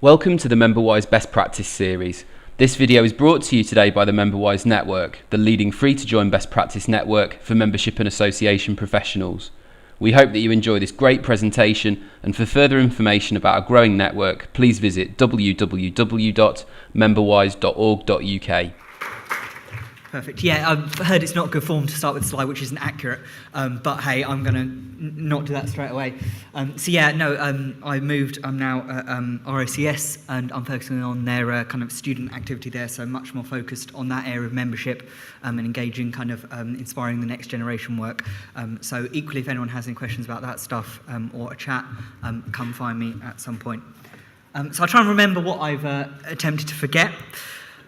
Welcome to the MemberWise Best Practice series. This video is brought to you today by the MemberWise Network, the leading free-to-join best practice network for membership and association professionals. We hope that you enjoy this great presentation, and for further information about our growing network, please visit www.memberwise.org.uk. Perfect. Yeah, I've heard it's not good form to start with a slide which isn't accurate, but hey, I'm going to not do that straight away. I moved. I'm now at ROCS, and I'm focusing on their kind of student activity there, so much more focused on that area of membership and engaging, kind of inspiring the next generation work. So equally, if anyone has any questions about that stuff or a chat, come find me at some point. So I'll try and remember what I've attempted to forget.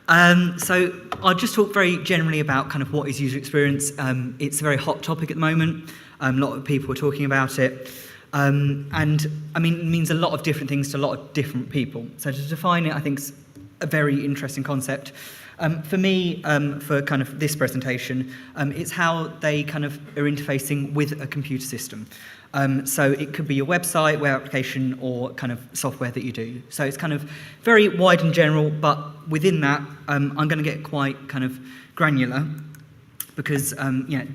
So I'll just talk very generally about kind of what is user experience. It's a very hot topic at the moment. A lot of people are talking about it. And I mean, it means a lot of different things to a lot of different people. So to define it, I think is a very interesting concept. For me, for kind of this presentation, it's how they kind of are interfacing with a computer system. So it could be your website, web application, or kind of software that you do. So it's kind of very wide and general, but within that, I'm going to get quite kind of granular because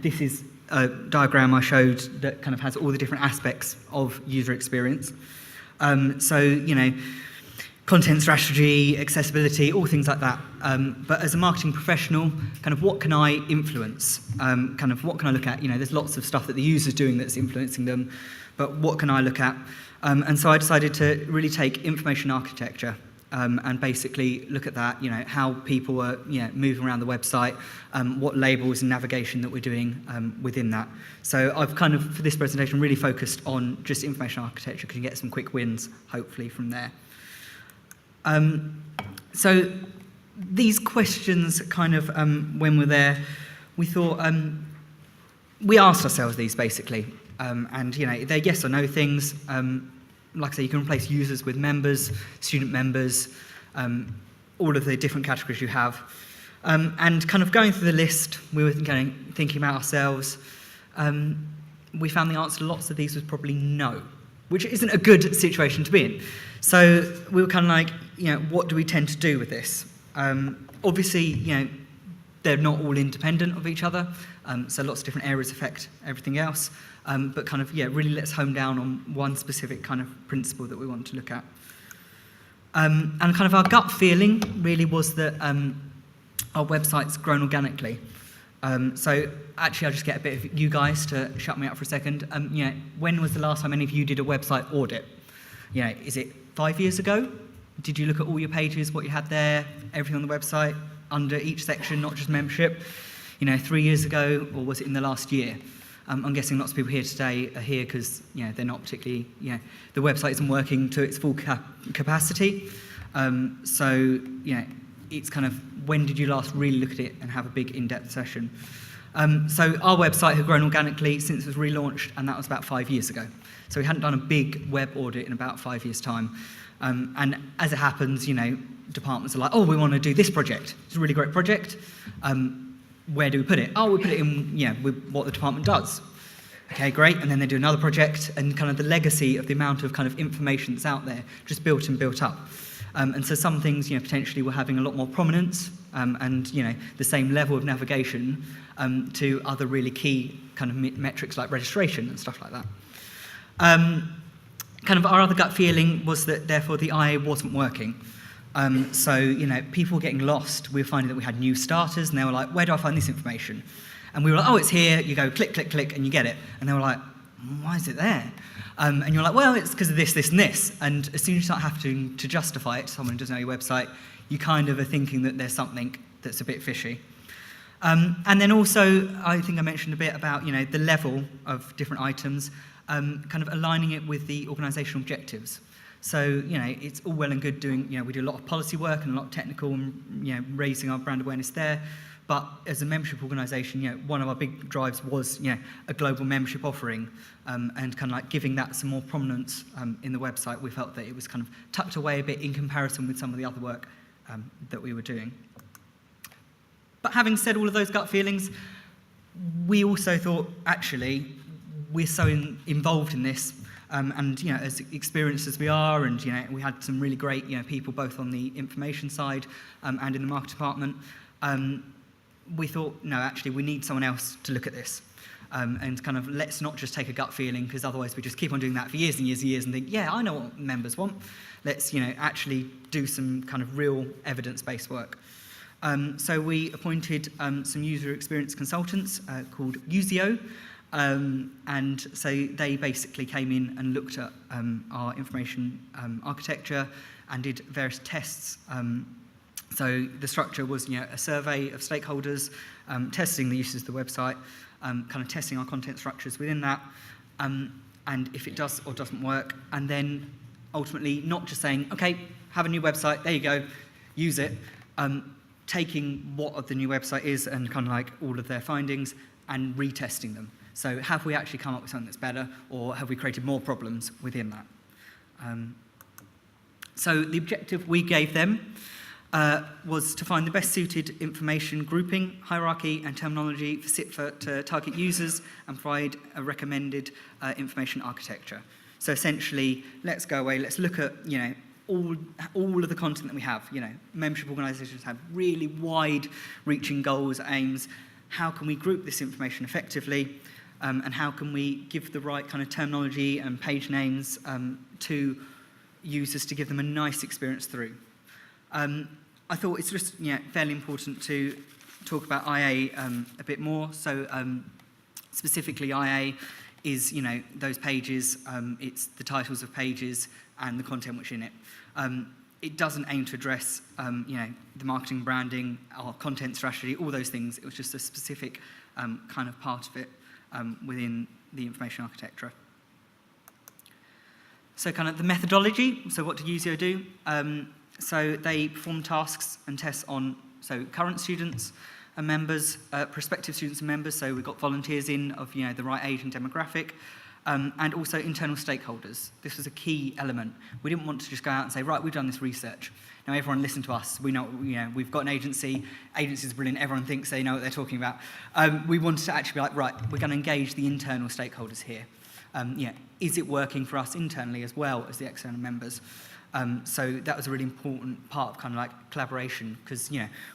this is a diagram I showed that kind of has all the different aspects of user experience. Content strategy, accessibility, all things like that. But as a marketing professional, kind of what can I influence? Kind of what can I look at? There's lots of stuff that the user's doing that's influencing them, but what can I look at? And so I decided to really take information architecture and basically look at that, how people are moving around the website, what labels and navigation that we're doing within that. So I've kind of, for this presentation, really focused on just information architecture because you get some quick wins, hopefully, from there. So these questions kind of, when we're there, we thought, we asked ourselves these basically, and they're yes or no things. Like I say, you can replace users with members, student members, all of the different categories you have. And kind of going through the list, we were thinking about ourselves. We found the answer to lots of these was probably no, which isn't a good situation to be in. So we were kind of like, what do we tend to do with this? Obviously, they're not all independent of each other, so lots of different areas affect everything else. But kind of, really let's hone down on one specific kind of principle that we want to look at. And kind of our gut feeling really was that our website's grown organically. So actually, I'll just get a bit of you guys to shut me up for a second. When was the last time any of you did a website audit? Is it 5 years ago? Did you look at all your pages, what you had there, everything on the website, under each section, not just membership? 3 years ago, or was it in the last year? I'm guessing lots of people here today are here because they're not particularly, the website isn't working to its full capacity. It's kind of, when did you last really look at it and have a big in-depth session? So our website had grown organically since it was relaunched, and that was about 5 years ago. So we hadn't done a big web audit in about 5 years' time. And as it happens, departments are like, oh, we want to do this project. It's a really great project. Where do we put it? Oh, we put it in, with what the department does. Okay, great. And then they do another project, and kind of the legacy of the amount of kind of information that's out there just built and built up. And so some things, potentially were having a lot more prominence and, the same level of navigation to other really key kind of metrics like registration and stuff like that. Kind of our other gut feeling was that, therefore, the IA wasn't working. People were getting lost. We were finding that we had new starters, and they were like, where do I find this information? And we were like, oh, it's here. You go click, click, click, and you get it. And they were like, why is it there? And you're like, well, it's because of this, this, and this. And as soon as you start having to justify it to someone who doesn't know your website, you kind of are thinking that there's something that's a bit fishy. And then also, I think I mentioned a bit about, the level of different items, kind of aligning it with the organisational objectives. So, it's all well and good doing, we do a lot of policy work and a lot of technical and, raising our brand awareness there. But as a membership organisation, one of our big drives was, a global membership offering and kind of like giving that some more prominence in the website. We felt that it was kind of tucked away a bit in comparison with some of the other work that we were doing. But having said all of those gut feelings, we also thought, actually, we're so involved in this, And as experienced as we are, and we had some really great people both on the information side and in the marketing department. We thought, no, actually, we need someone else to look at this. And kind of let's not just take a gut feeling, because otherwise we just keep on doing that for years and years and years and think, yeah, I know what members want. Let's actually do some kind of real evidence-based work. So we appointed some user experience consultants called Usio, and so they basically came in and looked at our information architecture and did various tests. So the structure was a survey of stakeholders, testing the uses of the website, kind of testing our content structures within that, and if it does or doesn't work, and then ultimately not just saying, okay, have a new website, there you go, use it, taking what the new website is and kind of like all of their findings and retesting them. So have we actually come up with something that's better, or have we created more problems within that? So the objective we gave them was to find the best suited information grouping, hierarchy and terminology for CIPFA to target users and provide a recommended information architecture. So essentially, let's go away, let's look at all of the content that we have. Membership organisations have really wide-reaching goals, aims. How can we group this information effectively, and how can we give the right kind of terminology and page names to users to give them a nice experience through? I thought it's just fairly important to talk about IA a bit more. So specifically, IA is those pages. It's the titles of pages and the content which in it. It doesn't aim to address the marketing, branding, our content strategy, all those things. It was just a specific kind of part of it within the information architecture. So kind of the methodology. So what did Usio do? So they perform tasks and tests on current students and members, prospective students and members. So we've got volunteers in of the right age and demographic, and also internal stakeholders. This was a key element. We didn't want to just go out and say, right, we've done this research. Now everyone listen to us. We know, we've got an agency. Agencies are brilliant. Everyone thinks they know what they're talking about. We wanted to actually be like, right, we're going to engage the internal stakeholders here. Is it working for us internally as well as the external members? So that was a really important part of kind of like collaboration, because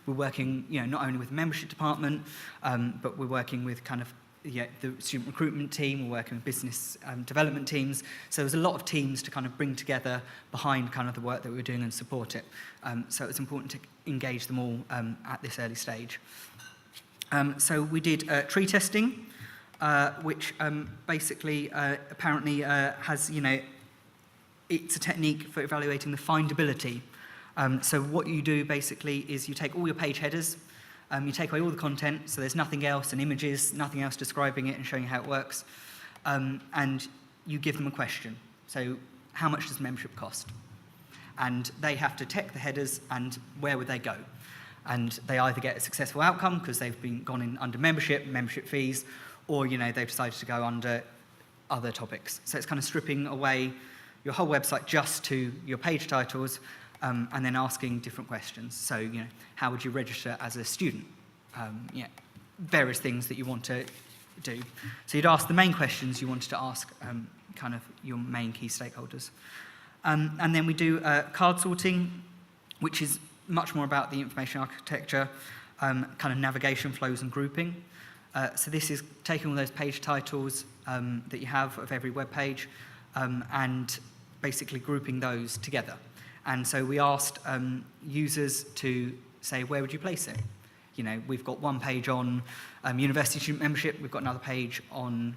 we're working not only with the membership department, but we're working with kind of the student recruitment team, we're working with business development teams. So there's a lot of teams to kind of bring together behind kind of the work that we were doing and support it. So it was important to engage them all at this early stage. So we did tree testing, which basically apparently has it's a technique for evaluating the findability. So what you do basically is you take all your page headers, you take away all the content, so there's nothing else and images, nothing else describing it and showing how it works, and you give them a question. So how much does membership cost? And they have to tick the headers and where would they go? And they either get a successful outcome because they've gone in under membership fees, or they've decided to go under other topics. So it's kind of stripping away your whole website just to your page titles, and then asking different questions. So, how would you register as a student? Various things that you want to do. So you'd ask the main questions you wanted to ask kind of your main key stakeholders. And then we do card sorting, which is much more about the information architecture, kind of navigation flows and grouping. So this is taking all those page titles that you have of every web page, and basically grouping those together. And so we asked users to say, where would you place it? We've got one page on university student membership, we've got another page on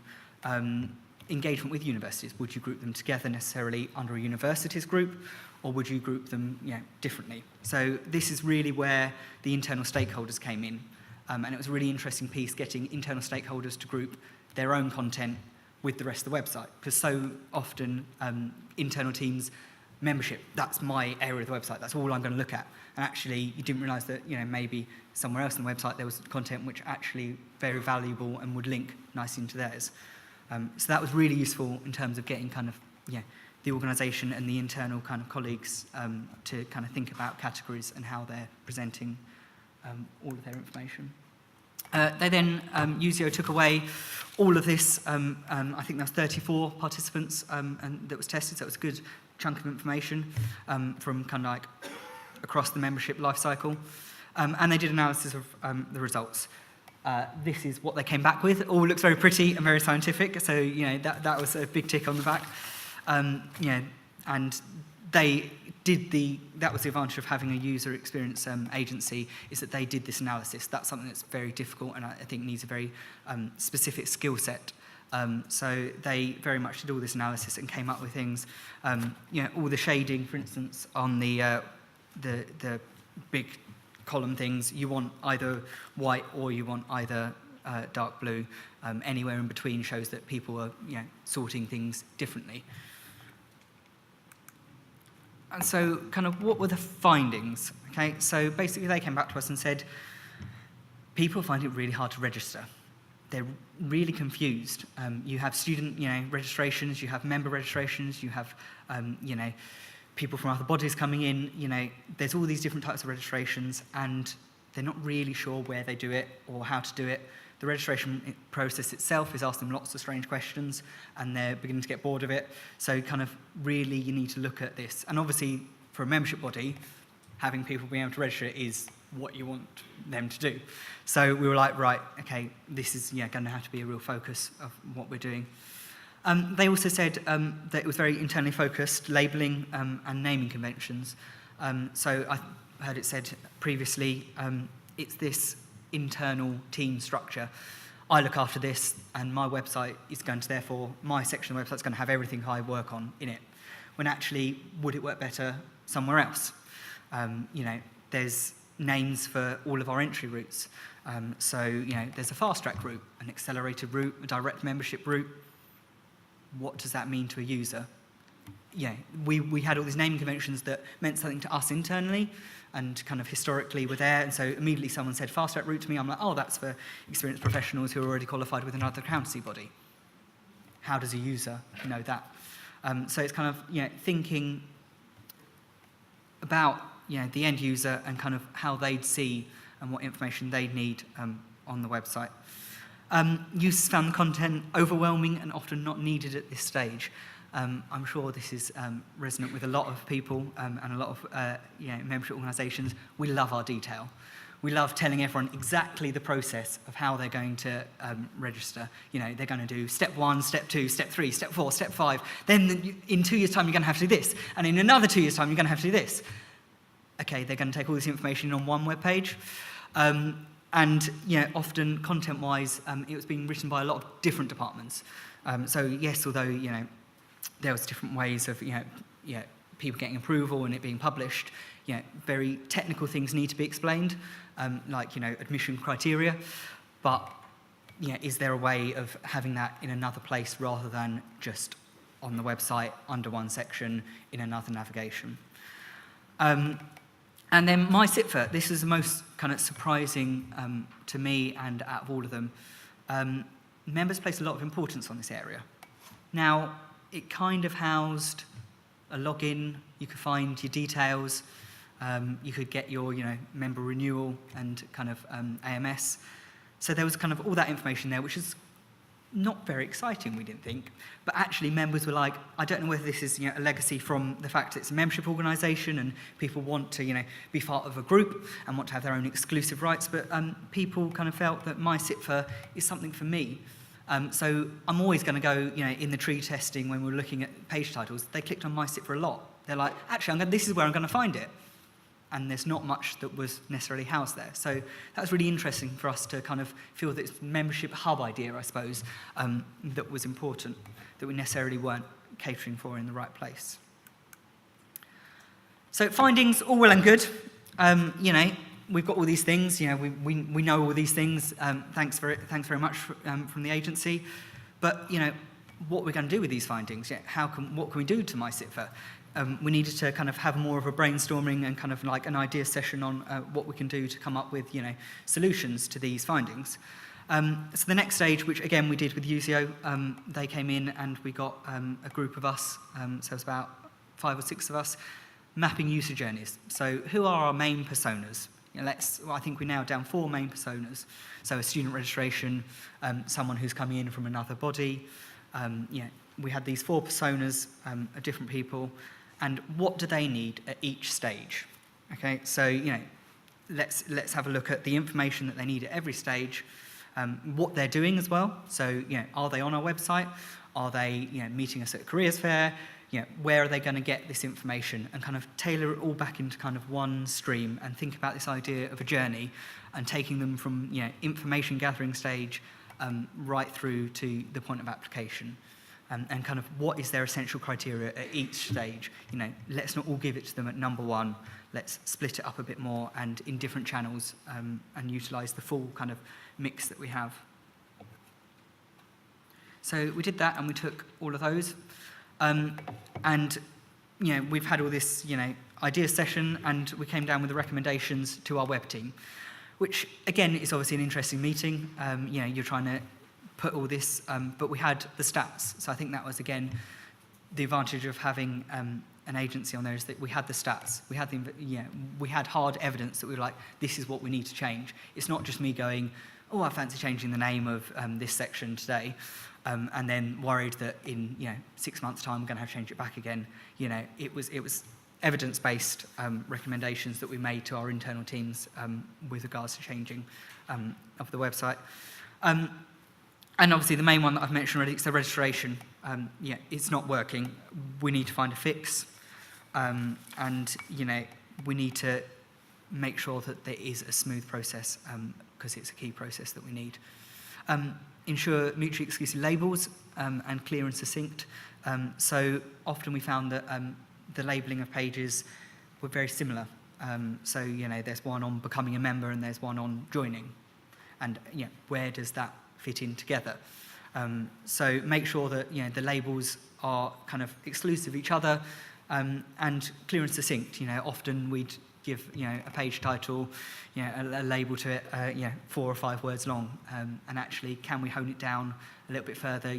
engagement with universities. Would you group them together necessarily under a universities group, or would you group them differently? So this is really where the internal stakeholders came in. And it was a really interesting piece, getting internal stakeholders to group their own content with the rest of the website, because so often internal teams, membership, that's my area of the website, that's all I'm going to look at. And actually, you didn't realise that maybe somewhere else on the website there was content which actually very valuable and would link nicely into theirs. So that was really useful in terms of getting kind of the organisation and the internal kind of colleagues to kind of think about categories and how they're presenting all of their information. They then, Usio took away all of this, I think there was 34 participants and that was tested, so it was a good chunk of information from kind of like across the membership life cycle. And they did analysis of the results. This is what they came back with. It all looks very pretty and very scientific, so that was a big tick on the back. And they did that was the advantage of having a user experience agency, is that they did this analysis. That's something that's very difficult and I think needs a very specific skill set. So they very much did all this analysis and came up with things. All the shading, for instance, on the big column things, you want either white or you want either dark blue. Anywhere in between shows that people are sorting things differently. And so kind of what were the findings? Okay, so basically they came back to us and said, people find it really hard to register. They're really confused. You have student registrations, you have member registrations, you have people from other bodies coming in, there's all these different types of registrations and they're not really sure where they do it or how to do it. The registration process itself is asking them lots of strange questions and they're beginning to get bored of it. So kind of really you need to look at this. And obviously for a membership body, having people being able to register is what you want them to do. So we were like, right, okay, this is going to have to be a real focus of what we're doing. They also said that it was very internally focused, labelling and naming conventions. So I heard it said previously, it's this internal team structure. I look after this and my website is going to, therefore, my section of the website is going to have everything I work on in it. When actually, would it work better somewhere else? There's names for all of our entry routes. So there's a fast track route, an accelerated route, a direct membership route. What does that mean to a user? We had all these naming conventions that meant something to us internally and kind of historically were there, and so immediately someone said fast track route to me, I'm like, oh, that's for experienced professionals who are already qualified with another accountancy body. How does a user know that? So it's kind of thinking about the end user and kind of how they'd see and what information they'd need on the website. Users found the content overwhelming and often not needed at this stage. I'm sure this is resonant with a lot of people and a lot of membership organisations. We love our detail. We love telling everyone exactly the process of how they're going to register. They're going to do step 1, step 2, step 3, step 4, step 5. Then in 2 years' time, you're going to have to do this. And in another 2 years' time, you're going to have to do this. Okay, they're going to take all this information on one web page. And often content-wise, it was being written by a lot of different departments. So yes, although there was different ways of people getting approval and it being published, very technical things need to be explained, like admission criteria. But is there a way of having that in another place rather than just on the website under one section in another navigation? And then my CIPFA, this is the most kind of surprising to me and out of all of them. Members place a lot of importance on this area. Now, it kind of housed a login, you could find your details, you could get your member renewal and kind of AMS. So there was kind of all that information there, which is not very exciting, we didn't think. But actually members were like, I don't know whether this is a legacy from the fact that it's a membership organisation and people want to be part of a group and want to have their own exclusive rights, but people kind of felt that my CIPFA is something for me. So I'm always going to go, in the tree testing when we're looking at page titles, they clicked on my CIPFA a lot. They're like, actually, this is where I'm going to find it. And there's not much that was necessarily housed there. So that was really interesting for us to kind of feel that it's membership hub idea, I suppose, that was important, that we necessarily weren't catering for in the right place. So findings, all well and good. We've got all these things, we know all these things, thanks very much from the agency. But, what we're going to do with these findings, what can we do to my CIPFA? We needed to kind of have more of a brainstorming and kind of like an idea session on what we can do to come up with, solutions to these findings. So the next stage, which again we did with Usio, they came in and we got a group of us, so it was about 5 or 6 of us, mapping user journeys. So who are our main personas? I think we nailed down 4 main personas. So a student registration, someone who's coming in from another body. We had these 4 personas of different people, and what do they need at each stage? Okay, so let's have a look at the information that they need at every stage, what they're doing as well. So are they on our website? Are they meeting us at a careers fair? Where are they going to get this information, and kind of tailor it all back into kind of one stream and think about this idea of a journey and taking them from information gathering stage right through to the point of application, and kind of what is their essential criteria at each stage. Let's not all give it to them at number 1. Let's split it up a bit more and in different channels, and utilise the full kind of mix that we have. So we did that, and we took all of those. And we've had all this idea session, and we came down with the recommendations to our web team, which again is obviously an interesting meeting. You're trying to put all this, but we had the stats. So I think that was again the advantage of having an agency on there, is that we had the stats, we had hard evidence that we were like, this is what we need to change. It's not just me going, oh, I fancy changing the name of this section today. And then worried that in 6 months' time we're going to have to change it back again. It was evidence-based recommendations that we made to our internal teams with regards to changing of the website. And obviously the main one that I've mentioned already is the registration. It's not working. We need to find a fix, and we need to make sure that there is a smooth process, because it's a key process that we need. Ensure mutually exclusive labels and clear and succinct. So often we found that the labelling of pages were very similar. So there's one on becoming a member and there's one on joining. And where does that fit in together? So make sure that the labels are kind of exclusive of each other, and clear and succinct. Often we'd give a page title, a label to it, 4 or 5 words long, and actually can we hone it down a little bit further?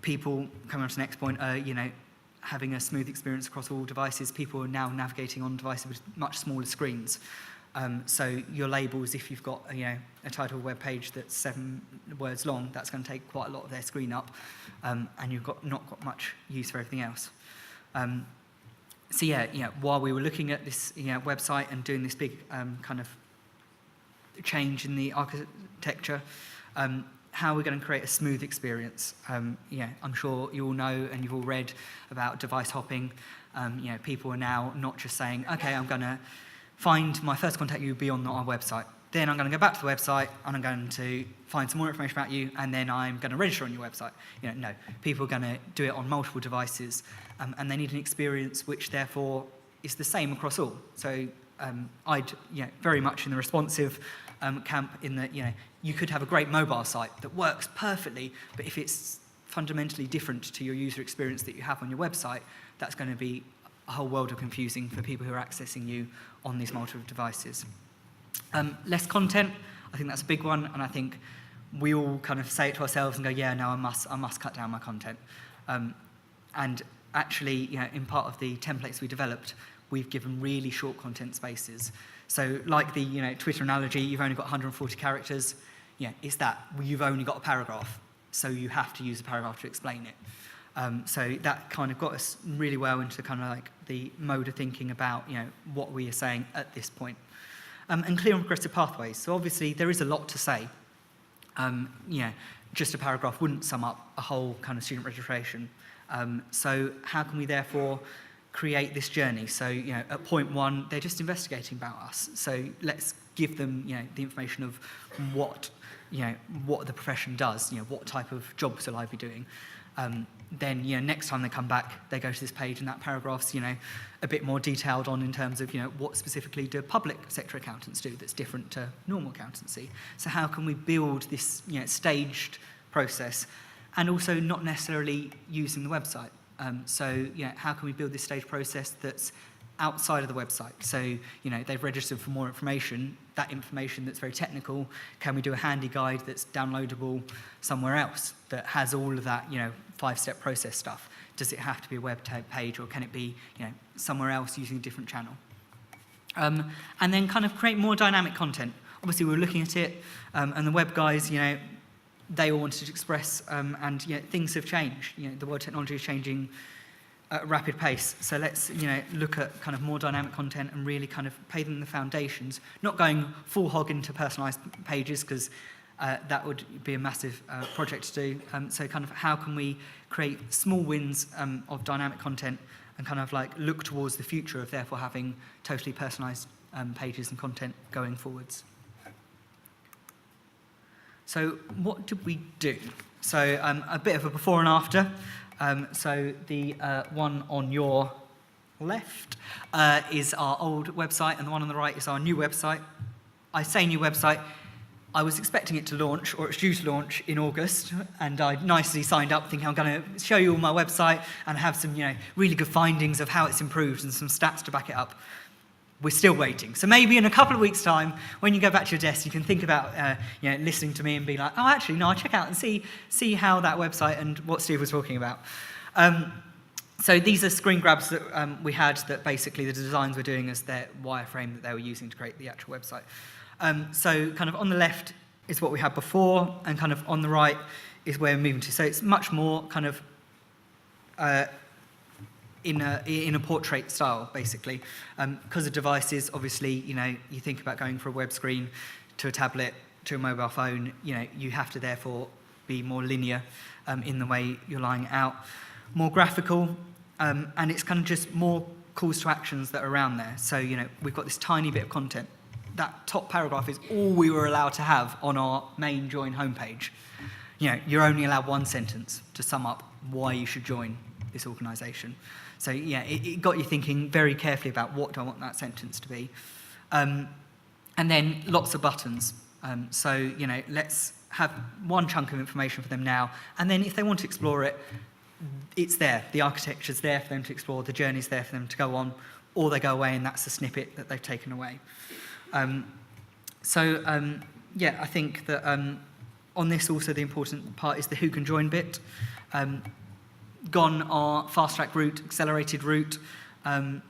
People, coming on to the next point, having a smooth experience across all devices. People are now navigating on devices with much smaller screens. So your labels, if you've got a title web page that's 7 words long, that's going to take quite a lot of their screen up, and you've not got much use for everything else. So while we were looking at this website and doing this big kind of change in the architecture, how we're going to create a smooth experience. I'm sure you all know and you've all read about device hopping. People are now not just saying, okay, I'm going to find my first contact you will be on our website. Then I'm going to go back to the website and I'm going to find some more information about you, and then I'm going to register on your website. No, people are going to do it on multiple devices, and they need an experience which therefore is the same across all. So I'd very much in the responsive camp, in that you could have a great mobile site that works perfectly, but if it's fundamentally different to your user experience that you have on your website, that's going to be a whole world of confusing for people who are accessing you on these multiple devices. Less content, I think that's a big one, and I think we all kind of say it to ourselves and go, yeah, no, I must cut down my content. And actually, in part of the templates we developed, we've given really short content spaces. So like the Twitter analogy, you've only got 140 characters. It's that you've only got a paragraph, so you have to use a paragraph to explain it. So that kind of got us really well into kind of like the mode of thinking about what we are saying at this point. And clear and progressive pathways. So obviously there is a lot to say. Just a paragraph wouldn't sum up a whole kind of student registration. So how can we therefore create this journey? So at point 1, they're just investigating about us. So let's give them the information of what the profession does. What type of jobs will I be doing? Then next time they come back, they go to this page and that paragraph's a bit more detailed on in terms of what specifically do public sector accountants do that's different to normal accountancy. So how can we build this staged process, and also not necessarily using the website? So how can we build this staged process that's outside of the website? So they've registered for more information. That information that's very technical, can we do a handy guide that's downloadable somewhere else that has all of that 5-step process stuff? Does it have to be a web page, or can it be somewhere else using a different channel? And then kind of create more dynamic content. Obviously, we were looking at it, and the web guys, they all wanted to express, and things have changed. The world technology is changing at a rapid pace. So let's, look at kind of more dynamic content and really kind of pay them the foundations, not going full hog into personalised pages, because that would be a massive project to do. So kind of how can we create small wins of dynamic content and kind of like look towards the future of therefore having totally personalised pages and content going forwards. So what did we do? So a bit of a before and after. So the one on your left is our old website, and the one on the right is our new website. I say new website. I was expecting it to launch, or it's due to launch in August, and I nicely signed up thinking I'm going to show you all my website and have some, really good findings of how it's improved and some stats to back it up. We're still waiting. So maybe in a couple of weeks' time, when you go back to your desk, you can think about, listening to me and be like, oh, actually, no, I'll check out and see how that website and what Steve was talking about. So these are screen grabs that we had that basically the designs were doing as their wireframe that they were using to create the actual website. So kind of on the left is what we had before, and kind of on the right is where we're moving to. So it's much more kind of in a portrait style, basically. Because of devices, obviously, you think about going from a web screen to a tablet to a mobile phone, you have to therefore be more linear in the way you're laying it out. More graphical, and it's kind of just more calls to actions that are around there. So, we've got this tiny bit of content. That top paragraph is all we were allowed to have on our main join homepage. You're only allowed one sentence to sum up why you should join this organisation. So it got you thinking very carefully about what do I want that sentence to be. And then lots of buttons. So let's have one chunk of information for them now, and then if they want to explore it, it's there. The architecture's there for them to explore, the journey's there for them to go on, or they go away and that's the snippet that they've taken away. I think that on this also the important part is the who can join bit. Gone our fast track route, accelerated route, and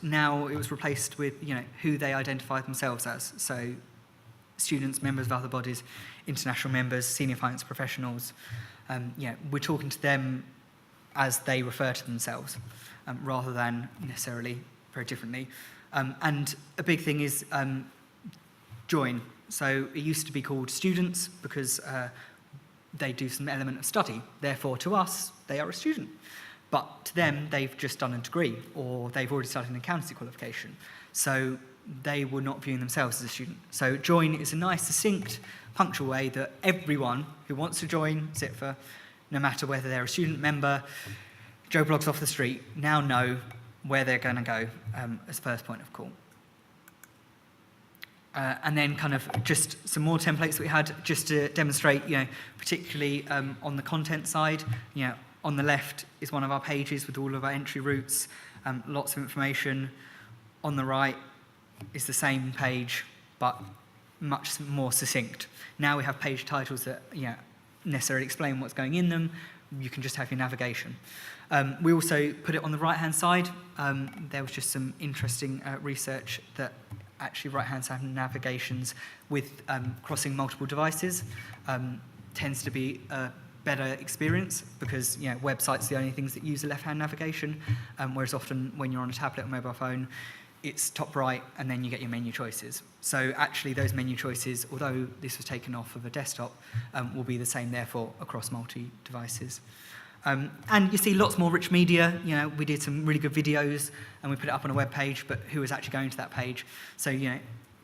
now it was replaced with who they identify themselves as. So students, members of other bodies, international members, senior finance professionals. We're talking to them as they refer to themselves, rather than necessarily very differently. And a big thing is join. So it used to be called students because they do some element of study. Therefore, to us, they are a student. But to them, they've just done a degree, or they've already started an accountancy qualification. So they were not viewing themselves as a student. So join is a nice, succinct, punctual way that everyone who wants to join CIPFA, no matter whether they're a student member, Joe Bloggs off the street, now know where they're going to go as first point of call. And then kind of just some more templates that we had just to demonstrate, particularly on the content side. On the left is one of our pages with all of our entry routes, lots of information. On the right is the same page, but much more succinct. Now we have page titles that necessarily explain what's going in them. You can just have your navigation. We also put it on the right-hand side. There was just some interesting research that actually right-hand side navigations with crossing multiple devices tends to be a better experience because websites are the only things that use the left-hand navigation, whereas often when you're on a tablet or mobile phone, it's top right and then you get your menu choices. So actually those menu choices, although this was taken off of a desktop, will be the same therefore across multi-devices. And you see lots more rich media. We did some really good videos and we put it up on a web page, but who was actually going to that page? So,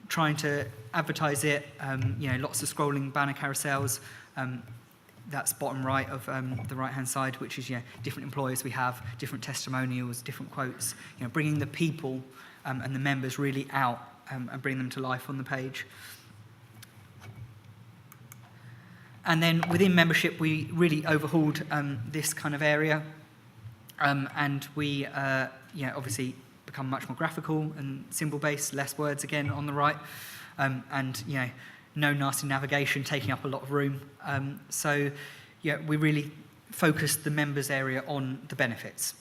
trying to advertise it, lots of scrolling banner carousels. That's bottom right of the right-hand side, which is, different employers we have, different testimonials, different quotes, bringing the people and the members really out and bring them to life on the page. And then within membership, we really overhauled this kind of area. And we, obviously become much more graphical and symbol-based, less words again on the right. And, no nasty navigation taking up a lot of room. We really focused the members area on the benefits.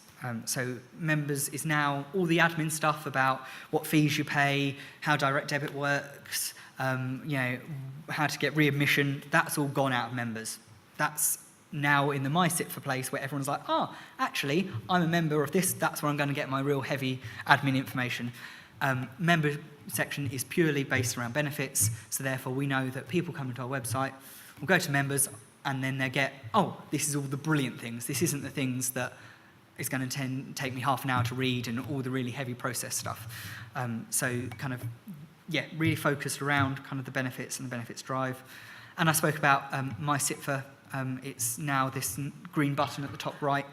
So members is now all the admin stuff about what fees you pay, how direct debit works, how to get readmission. That's all gone out of members. That's now in the My CIPFA place where everyone's like, actually, I'm a member of this. That's where I'm going to get my real heavy admin information. Member section is purely based around benefits. So therefore, we know that people coming to our website will go to members and then they get, this is all the brilliant things. This isn't the things that is going to take me half an hour to read and all the really heavy process stuff. So kind of, really focused around kind of the benefits and the benefits drive. And I spoke about My CIPFA. It's now this green button at the top right.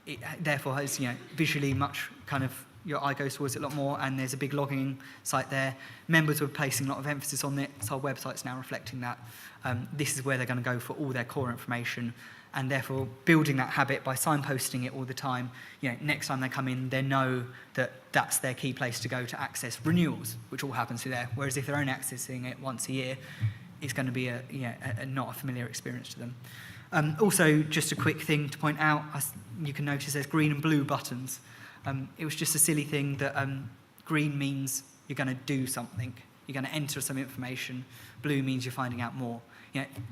It therefore has, visually much kind of, your eye goes towards it a lot more, and there's a big logging site there. Members were placing a lot of emphasis on it, so our website's now reflecting that. This is where they're going to go for all their core information, and therefore building that habit by signposting it all the time. Next time they come in, they know that that's their key place to go to access renewals, which all happens through there. Whereas if they're only accessing it once a year, it's going to be not a familiar experience to them. Also, just a quick thing to point out, you can notice there's green and blue buttons. It was just a silly thing that green means you're going to do something. You're going to enter some information. Blue means you're finding out more.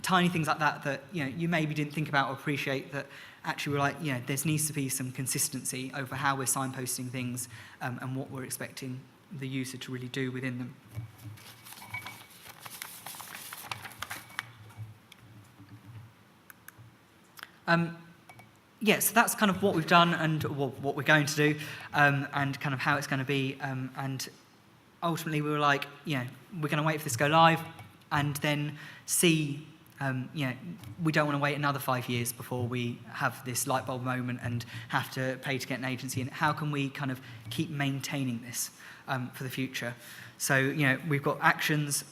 Tiny things like that you maybe didn't think about or appreciate, that actually we're like, there needs to be some consistency over how we're signposting things and what we're expecting the user to really do within them. So that's kind of what we've done and what we're going to do, and kind of how it's going to be. And ultimately, we were like, we're going to wait for this to go live, and then see. We don't want to wait another 5 years before we have this light bulb moment and have to pay to get an agency. And how can we kind of keep maintaining this for the future? So we've got actions.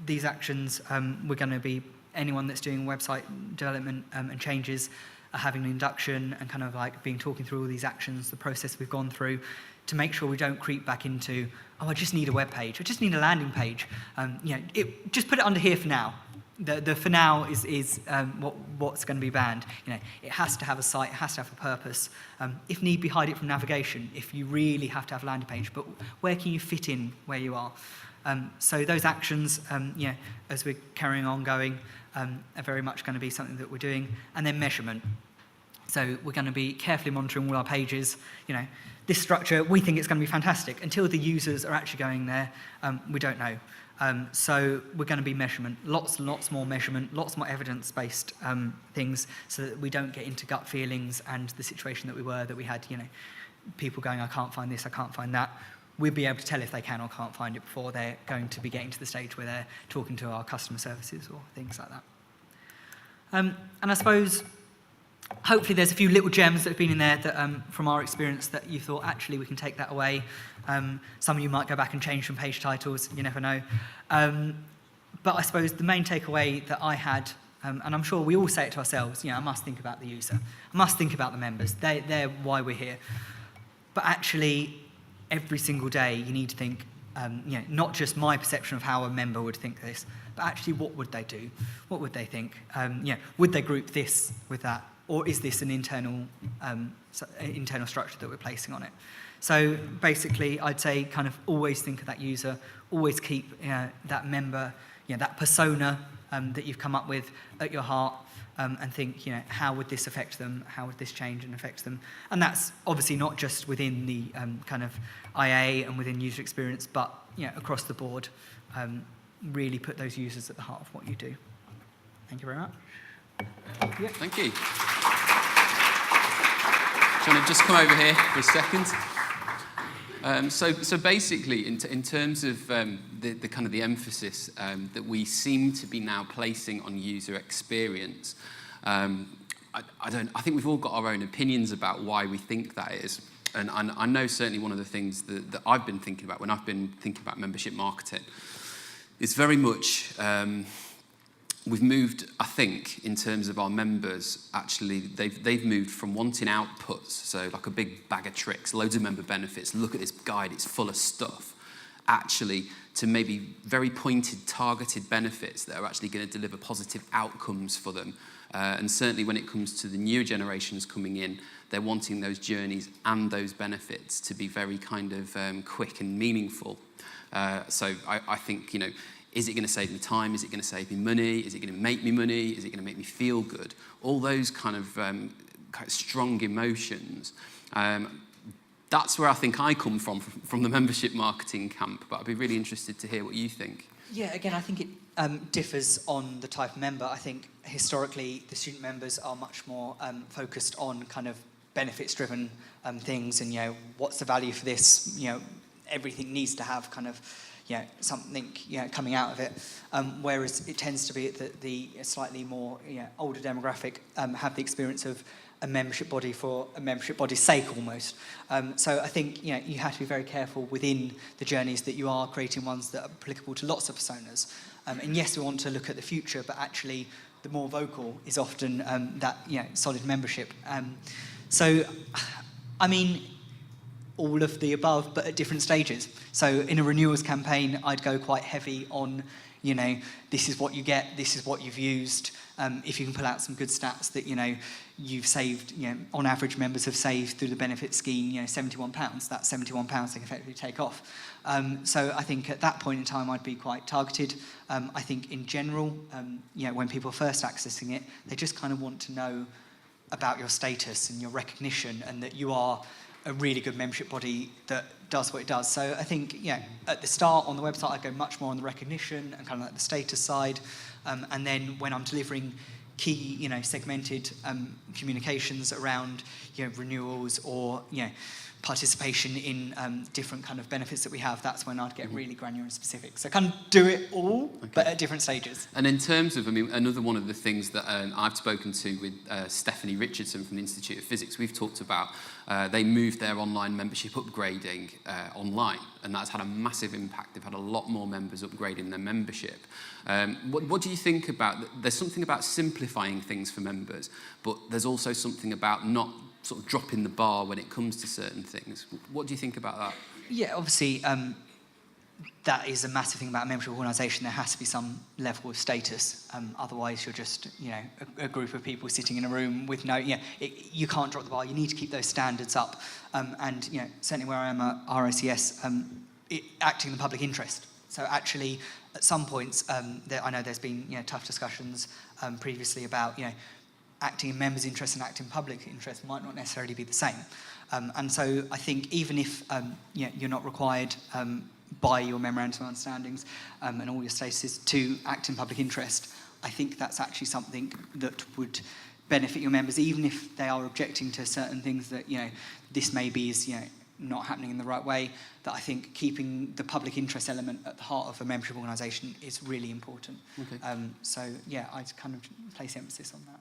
These actions we're going to be. Anyone that's doing website development and changes are having an induction and kind of like talking through all these actions, the process we've gone through, to make sure we don't creep back into, I just need a web page, I just need a landing page. Just put it under here for now. The for now is what's going to be banned. It has to have a site, it has to have a purpose. If need be, hide it from navigation. If you really have to have a landing page, but where can you fit in where you are? So those actions, as we're carrying on going, are very much going to be something that we're doing. And then measurement. So we're going to be carefully monitoring all our pages. This structure, we think it's going to be fantastic. Until the users are actually going there, we don't know. So we're going to be measurement, lots and lots more measurement, lots more evidence-based things, so that we don't get into gut feelings and the situation that we had, people going, I can't find this, I can't find that. We'll be able to tell if they can or can't find it before they're going to be getting to the stage where they're talking to our customer services or things like that. And I suppose, hopefully there's a few little gems that have been in there that, from our experience, that you thought, actually, we can take that away. Some of you might go back and change some page titles, you never know. But I suppose the main takeaway that I had, and I'm sure we all say it to ourselves, I must think about the user. I must think about the members. They're why we're here. But actually, every single day, you need to think, not just my perception of how a member would think this, but actually, what would they do? What would they think? Would they group this with that? Or is this an internal structure that we're placing on it? So basically, I'd say kind of always think of that user, always keep that member, that persona that you've come up with at your heart, and think, how would this affect them? How would this change and affect them? And that's obviously not just within the kind of IA and within user experience, but across the board. Really put those users at the heart of what you do. Thank you very much. Yeah. Thank you. Do you want to just come over here for a second? So basically, in terms of the kind of the emphasis that we seem to be now placing on user experience, I think we've all got our own opinions about why we think that is. And I know certainly one of the things that I've been thinking about when I've been thinking about membership marketing is very much we've moved, I think, in terms of our members, actually, they've moved from wanting outputs, so like a big bag of tricks, loads of member benefits, look at this guide, it's full of stuff, actually to maybe very pointed, targeted benefits that are actually going to deliver positive outcomes for them. And certainly when it comes to the newer generations coming in, they're wanting those journeys and those benefits to be very kind of quick and meaningful. So I think, is it going to save me time? Is it going to save me money? Is it going to make me money? Is it going to make me feel good? All those kind of strong emotions. That's where I think I come from the membership marketing camp. But I'd be really interested to hear what you think. Yeah, again, I think it differs on the type of member. I think historically the student members are much more focused on kind of benefits-driven things, and what's the value for this? Everything needs to have kind of something coming out of it. Whereas it tends to be that the slightly more older demographic have the experience of a membership body for a membership body's sake almost. So I think you have to be very careful within the journeys that you are creating ones that are applicable to lots of personas. And yes, we want to look at the future, but actually the more vocal is often that solid membership. So, I mean, all of the above, but at different stages. So in a renewals campaign, I'd go quite heavy on, this is what you get, this is what you've used. If you can pull out some good stats that, you've saved, on average members have saved through the benefit scheme, £71, that's £71 they can effectively take off. So I think at that point in time, I'd be quite targeted. I think in general, when people are first accessing it, they just kind of want to know about your status and your recognition, and that you are a really good membership body that does what it does. So I think, at the start on the website, I go much more on the recognition and kind of like the status side. And then when I'm delivering key, segmented communications around, renewals or, participation in different kind of benefits that we have, that's when I'd get really granular and specific. So I kind of do it all, but at different stages. And in terms of, another one of the things that I've spoken to with Stephanie Richardson from the Institute of Physics, we've talked about, they moved their online membership upgrading online, and that's had a massive impact. They've had a lot more members upgrading their membership. What do you think about, there's something about simplifying things for members, but there's also something about not sort of dropping the bar when it comes to certain things. What do you think about that? Yeah, obviously, that is a massive thing about a membership organisation. There has to be some level of status. Otherwise, you're just, a group of people sitting in a room with no, you can't drop the bar. You need to keep those standards up. And, certainly where I am at RICS, acting in the public interest. So actually, at some points, I know there's been, tough discussions previously about, acting in members' interest and acting in public interest might not necessarily be the same. And so I think even if you're not required by your memorandum of understandings and all your statuses to act in public interest, I think that's actually something that would benefit your members, even if they are objecting to certain things that, this maybe is, not happening in the right way, that I think keeping the public interest element at the heart of a membership organisation is really important. Okay. So, I'd kind of place emphasis on that.